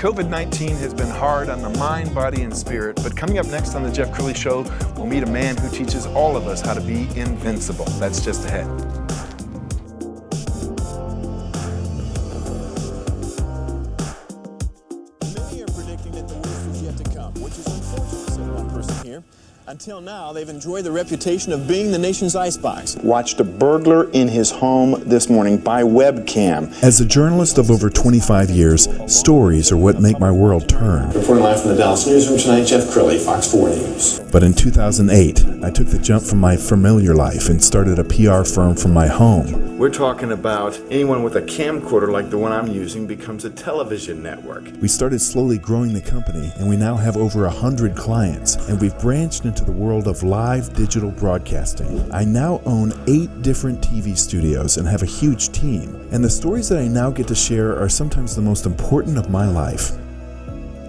COVID-19 has been hard on the mind, body, and spirit, but coming up next on the Jeff Crilley Show, we'll meet a man who teaches all of us how to be invincible. That's just ahead. Many are predicting that the worst is yet to come, which is unfortunate, said one person here. Until now, they've enjoyed the reputation of being the nation's icebox. Watched a burglar in his home this morning by webcam. As a journalist of over 25 years, stories are what make my world turn. Reporting live from the Dallas newsroom tonight, Jeff Crilley, Fox 4 News. But in 2008, I took the jump from my familiar life and started a PR firm from my home. We're talking about anyone with a camcorder like the one I'm using becomes a television network. We started slowly growing the company, and we now have over 100 clients, and we've branched into the world of live digital broadcasting. I now own 8 different TV studios and have a huge team, and the stories that I now get to share are sometimes the most important of my life.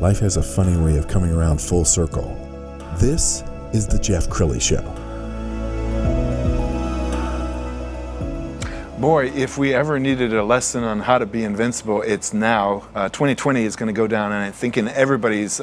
Life has a funny way of coming around full circle. This is the Jeff Crilley Show. Boy, if we ever needed a lesson on how to be invincible, it's now. 2020 is going to go down, and I think in everybody's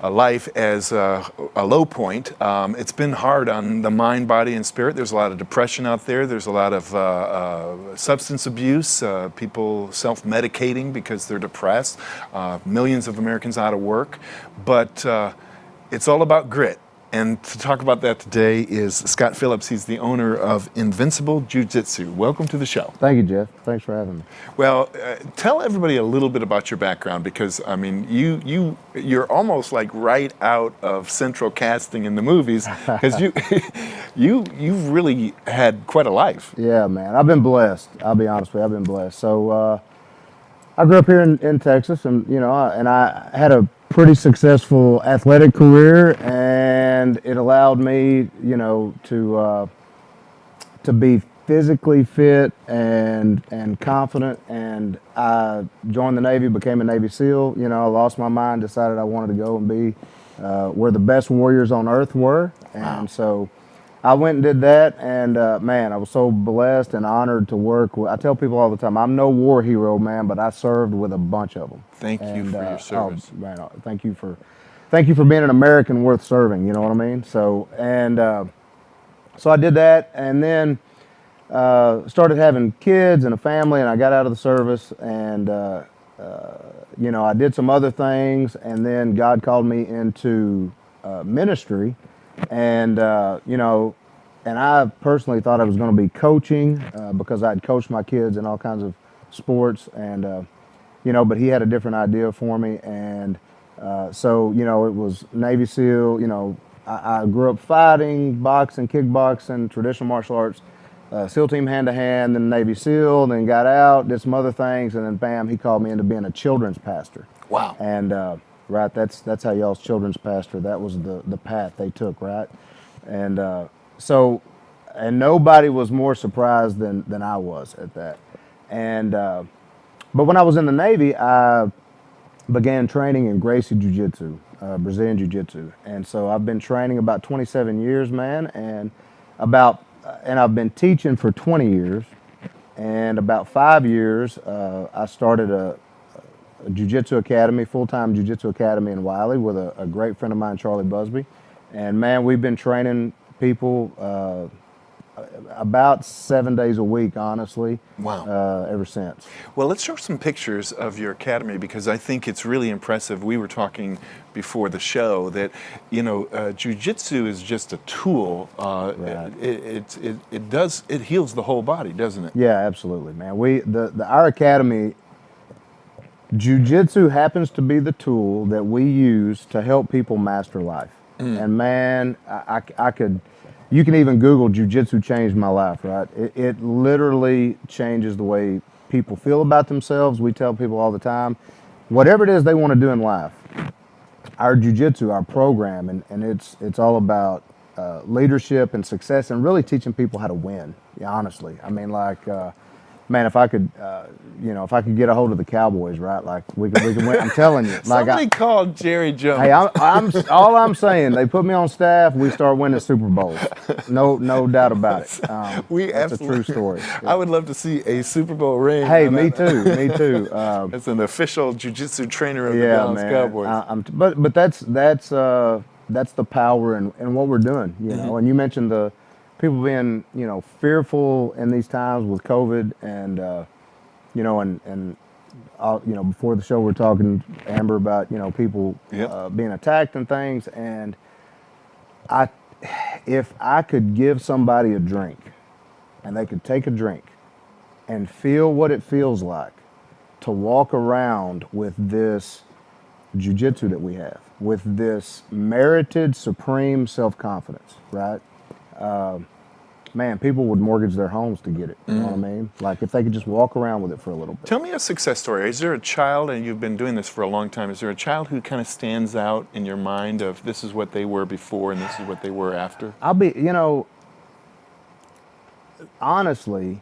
life as a low point. It's been hard on the mind, body, and spirit. There's a lot of depression out there. There's a lot of substance abuse, people self-medicating because they're depressed, millions of Americans out of work. But it's all about grit. And to talk about that today is Scott Phillips. He's the owner of Invincible Jiu Jitsu. Welcome to the show. Thank you, Jeff. Thanks for having me. Well, tell everybody a little bit about your background, because I mean, you're almost like right out of central casting in the movies, because you've really had quite a life. Yeah, man. I've been blessed. I'll be honest with you. I've been blessed. So I grew up here in Texas, and I had a pretty successful athletic career, and it allowed me, to be physically fit and confident. And I joined the Navy, became a Navy SEAL. I lost my mind, decided I wanted to go and be where the best warriors on earth were. And so I went and did that, and man, I was so blessed and honored to work with. I tell people all the time, I'm no war hero, man, but I served with a bunch of them. Thank you for your service. Oh, man, thank you for being an American worth serving. You know what I mean? So so I did that, and then started having kids and a family, and I got out of the service, and I did some other things, and then God called me into ministry. And and I personally thought I was going to be coaching because I'd coached my kids in all kinds of sports, and but He had a different idea for me, and so it was Navy SEAL. I grew up fighting, boxing, kickboxing, traditional martial arts, SEAL team hand to hand, then Navy SEAL, then got out, did some other things, and then bam, He called me into being a children's pastor. Wow. And right, that's how y'all's children's pastor, that was the path they took, right? And and nobody was more surprised than I was at that. And but when I was in the Navy, I began training in Gracie Jiu Jitsu, Brazilian Jiu Jitsu. And so I've been training about 27 years, man, and I've been teaching for 20 years. And about 5 years, I started a Jiu-Jitsu Academy, full-time Jiu-Jitsu Academy in Wiley with a great friend of mine, Charlie Busby. And man, we've been training people about 7 days a week, honestly. Wow. Ever since. Well, let's show some pictures of your academy, because I think it's really impressive. We were talking before the show that, Jiu-Jitsu is just a tool. Right. It heals the whole body, doesn't it? Yeah, absolutely, man. Our academy, Jiu-Jitsu happens to be the tool that we use to help people master life. And man, you can even Google Jiu-Jitsu changed my life, right? It literally changes the way people feel about themselves. We tell people all the time, whatever it is they want to do in life, our Jiu-Jitsu, our program, and it's all about leadership and success, and really teaching people how to win. Yeah, honestly, I mean, man, if I could, if I could get a hold of the Cowboys, right? Like we can win. I'm telling you, like Somebody called Jerry Jones. hey, I'm all I'm saying. They put me on staff. We start winning Super Bowls. No doubt about it. That's a true story. I would love to see a Super Bowl ring. Hey, me too. Me too. As an official jiu-jitsu trainer of the Yeah, Dallas man. Cowboys. But that's the power in what we're doing. You know, and you mentioned the people being fearful in these times with COVID, and before the show we're talking, Amber, about people being attacked and things, and if I could give somebody a drink, and they could take a drink, and feel what it feels like to walk around with this jiu-jitsu that we have, with this merited supreme self-confidence, right? Man, people would mortgage their homes to get it. You know what I mean? Like if they could just walk around with it for a little bit. Tell me a success story. Is there a child, and you've been doing this for a long time, is there a child who kind of stands out in your mind of this is what they were before and this is what they were after? Honestly,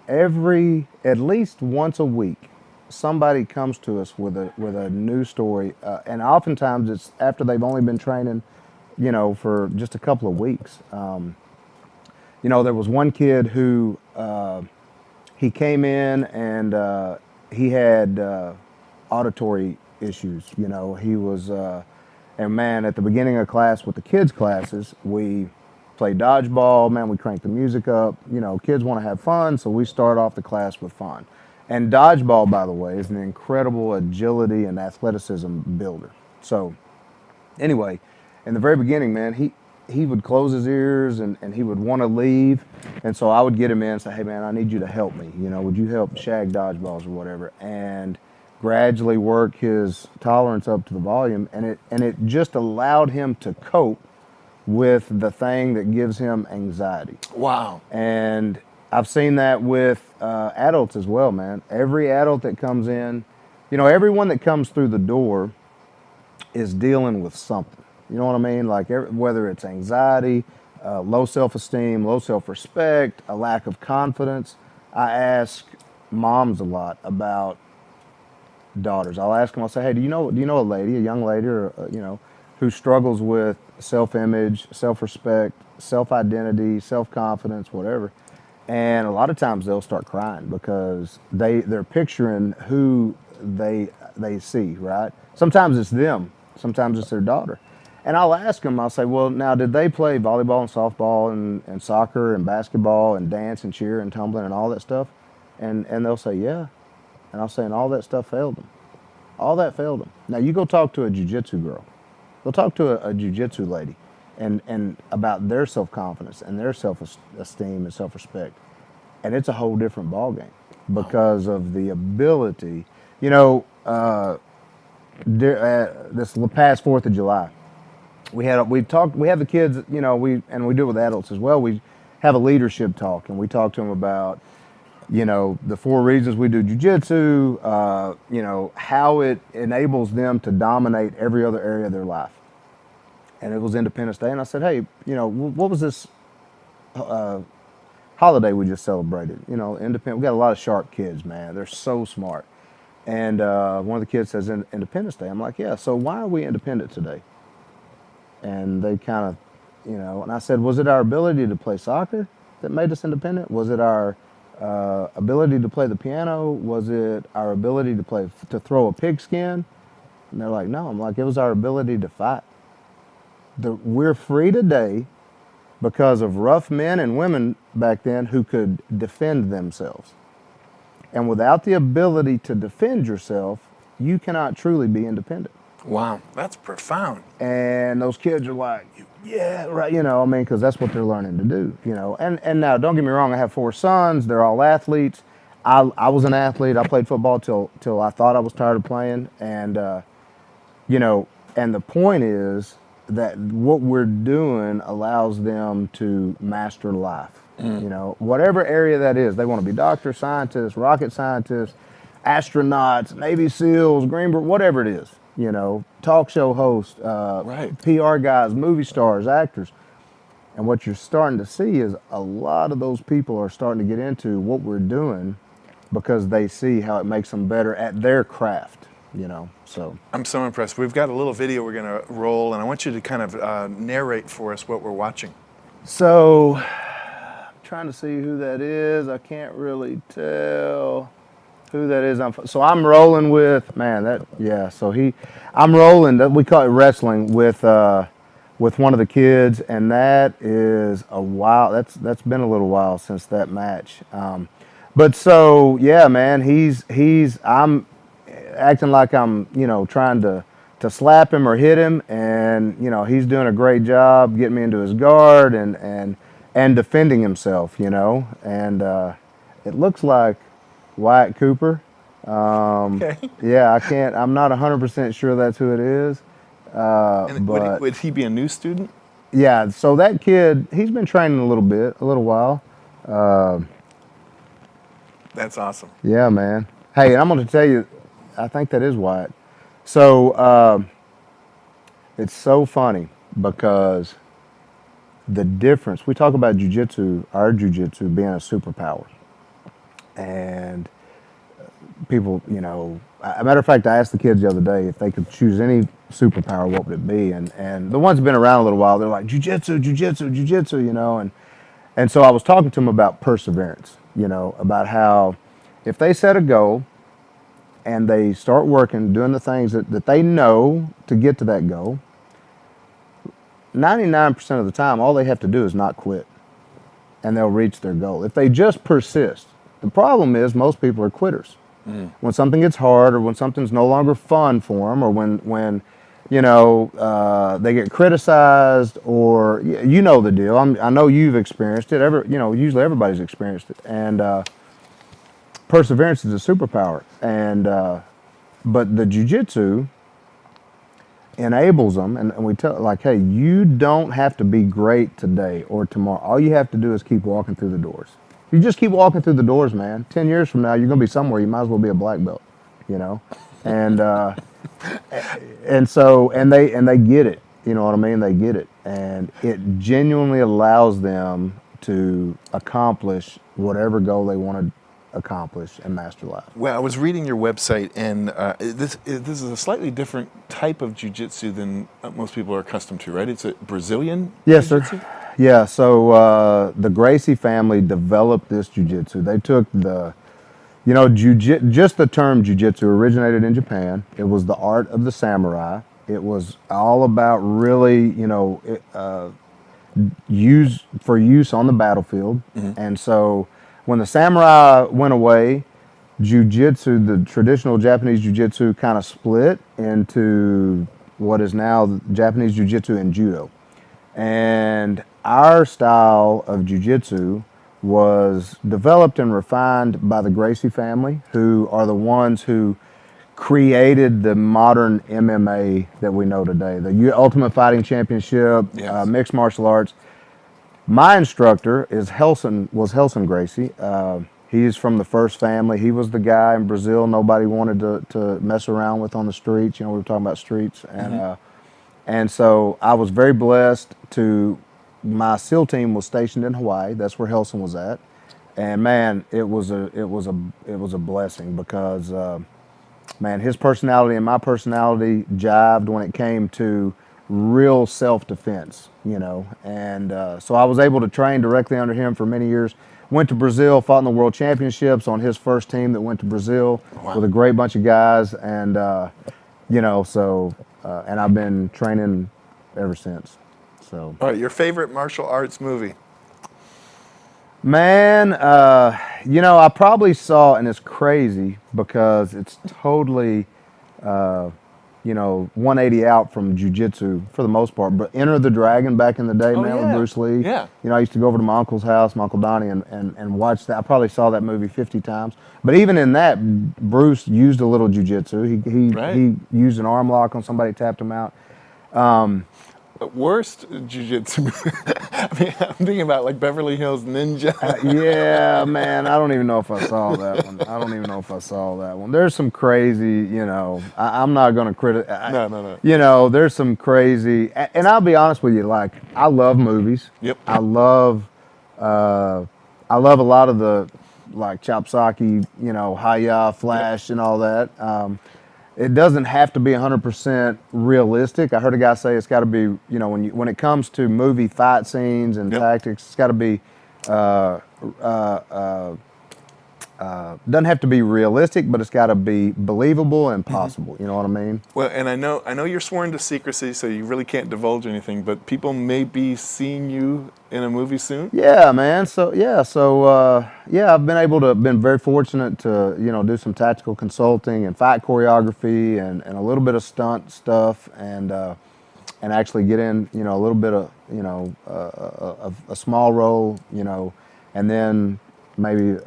at least once a week, somebody comes to us with a new story, and oftentimes it's after they've only been training, for just a couple of weeks. There was one kid who he came in and he had auditory issues. He was, and man, at the beginning of class with the kids' classes, we played dodgeball. Man, we cranked the music up. Kids want to have fun, so we start off the class with fun. And dodgeball, by the way, is an incredible agility and athleticism builder. So, anyway, in the very beginning, man, he would close his ears and he would want to leave. And so I would get him in and say, hey, man, I need you to help me. Would you help shag dodgeballs or whatever? And gradually work his tolerance up to the volume. And it just allowed him to cope with the thing that gives him anxiety. Wow. And I've seen that with adults as well, man. Every adult that comes in, everyone that comes through the door is dealing with something. You know what I mean? Like whether it's anxiety, low self-esteem, low self-respect, a lack of confidence. I ask moms a lot about daughters. I'll ask them, I'll say, hey, do you know a young lady or, who struggles with self-image, self-respect, self-identity, self-confidence, whatever. And a lot of times they'll start crying because they're picturing who they see, right? Sometimes it's them. Sometimes it's their daughter. And I'll ask them, I'll say, well, now, did they play volleyball and softball and soccer and basketball and dance and cheer and tumbling and all that stuff? And they'll say, yeah. And I'll say, and all that stuff failed them. All that failed them. Now, you go talk to a jiu-jitsu girl. Go talk to a jiu-jitsu lady and about their self-confidence and their self-esteem and self-respect. And it's a whole different ballgame because of the ability. This past 4th of July, we have the kids, we do it with adults as well. We have a leadership talk, and we talk to them about, the 4 reasons we do jiu-jitsu, how it enables them to dominate every other area of their life. And it was Independence Day, and I said, hey, what was this holiday we just celebrated? Independent. We got a lot of sharp kids, man. They're so smart. And one of the kids says, Independence Day. I'm like, yeah, so why are we independent today? And they kind of, and I said, was it our ability to play soccer that made us independent? Was it our ability to play the piano? Was it our ability to throw a pigskin? And they're like, no. I'm like, it was our ability to fight. We're free today because of rough men and women back then who could defend themselves. And without the ability to defend yourself, you cannot truly be independent. Wow, that's profound. And those kids are like, yeah, right, because that's what they're learning to do, And now, don't get me wrong, I have 4 sons. They're all athletes. I was an athlete. I played football till I thought I was tired of playing. And, and the point is that what we're doing allows them to master life. Whatever area that is. They want to be doctors, scientists, rocket scientists, astronauts, Navy SEALs, Greenberg, whatever it is. Talk show hosts, right. PR guys, movie stars, actors. And what you're starting to see is a lot of those people are starting to get into what we're doing because they see how it makes them better at their craft, you know. So I'm so impressed. We've got a little video we're going to roll, and I want you to kind of narrate for us what we're watching. So, I'm trying to see who that is. I can't really tell who that is. So I'm rolling with, man, I'm rolling, we call it wrestling, with one of the kids, and that is a while, that's been a little while since that match. But so, yeah, man, I'm acting like I'm, you know, trying to slap him or hit him, and, you know, he's doing a great job getting me into his guard and defending himself, you know, and it looks like Wyatt Cooper. Okay. Yeah, I'm not 100% sure that's who it is. And But would he be a new student? yeah, so that kid, he's been training a little while. That's awesome. Yeah, man. Hey, and I'm going to tell you, I think that is Wyatt. So it's so funny because the difference, we talk about jiu-jitsu, our jiu-jitsu being a superpower. And people, you know, a matter of fact, I asked the kids the other day if they could choose any superpower, what would it be? And the ones that have been around a little while, they're like, jiu-jitsu, jiu-jitsu, jiu-jitsu, you know. And so I was talking to them about perseverance, you know, about how if they set a goal and they start working, doing the things that they know to get to that goal, 99% of the time, all they have to do is not quit, and they'll reach their goal. If they just persist. The problem is most people are quitters. When something gets hard, or when something's no longer fun for them, or when you know, they get criticized, or you know the deal. I know you've experienced it. Usually everybody's experienced it. And perseverance is a superpower. And but the jiu-jitsu enables them, and we tell, like, hey, you don't have to be great today or tomorrow. All you have to do is keep walking through the doors. If you just keep walking through the doors, man, 10 years from now, you're going to be somewhere. You might as well be a black belt, you know? And they get it, you know what I mean? They get it. And it genuinely allows them to accomplish whatever goal they want to accomplish and master life. Well, I was reading your website, and this is a slightly different type of jiu-jitsu than most people are accustomed to, right? It's a Brazilian Yes, jiu-jitsu? sir. Yeah, so the Gracie family developed this jiu-jitsu. They took just the term jiu-jitsu originated in Japan. It was the art of the samurai. It was all about really, you know, use on the battlefield. Mm-hmm. And so when the samurai went away, jiu-jitsu, the traditional Japanese jiu-jitsu, kind of split into what is now Japanese jiu-jitsu and judo. And our style of jiu-jitsu was developed and refined by the Gracie family, who are the ones who created the modern MMA that we know today, the Ultimate Fighting Championship, yes. Mixed martial arts. My instructor was Helson Gracie. He's from the first family. He was the guy in Brazil nobody wanted to mess around with on the streets. You know, we were talking about streets. And so I was very blessed my SEAL team was stationed in Hawaii. That's where Helson was at. And man, it was a blessing because, man, his personality and my personality jived when it came to real self-defense, you know. And so I was able to train directly under him for many years. Went to Brazil, fought in the World Championships on his first team that went to Brazil. Wow. With a great bunch of guys. And, you know, so, and I've been training ever since. So. All right, your favorite martial arts movie? Man, you know, I probably saw, and it's crazy because it's totally, you know, 180 out from jiu-jitsu for the most part. But Enter the Dragon back in the day, with Bruce Lee. Yeah. You know, I used to go over to my uncle's house, my Uncle Donnie, and watch that. I probably saw that movie 50 times. But even in that, Bruce used a little jiu-jitsu. He used an arm lock on somebody, tapped him out. Worst jiu-jitsu. I mean, I'm thinking about like Beverly Hills Ninja. Yeah, man, I don't even know if I saw that one. There's some crazy, you know, I'm not going to criticize. No. You know, there's some crazy, and I'll be honest with you, like, I love movies. Yep. I love a lot of the, like chop sake, you know, hi-ya, flash, and all that. It doesn't have to be 100% realistic. I heard a guy say it's got to be, you know, when it comes to movie fight scenes and tactics, it's got to be doesn't have to be realistic, but it's got to be believable and possible. You know what I mean? Well, and I know you're sworn to secrecy, so you really can't divulge anything. But people may be seeing you in a movie soon. Yeah, man. So I've been very fortunate to, you know, do some tactical consulting and fight choreography and a little bit of stunt stuff and actually get in, you know, a little bit of, you know, a small role, you know, and then maybe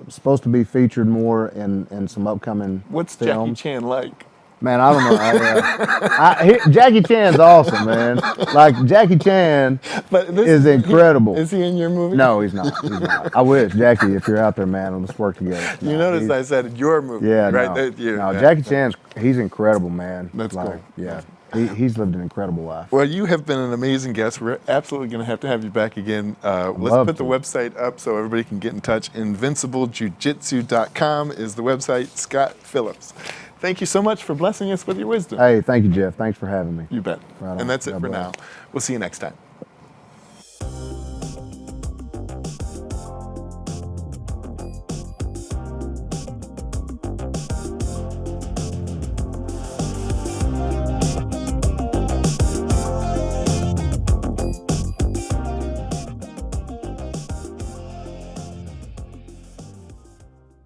supposed to be featured more in some upcoming What's films. Jackie Chan like? Man, I don't know. Jackie Chan's awesome, man. Like Jackie Chan is incredible. Is he in your movie? No, he's not. He's not. I wish, Jackie, if you're out there, man, let's work together. You noticed I said your movie, yeah, right? No, Jackie he's incredible, man. That's cool. Yeah, he's lived an incredible life. Well, you have been an amazing guest. We're absolutely going to have you back again. Let's put the website up so everybody can get in touch. InvincibleJujitsu.com is the website. Scott Phillips. Thank you so much for blessing us with your wisdom. Hey, thank you, Jeff. Thanks for having me. You bet. Right on. And that's it God for bless. now. We'll see you next time.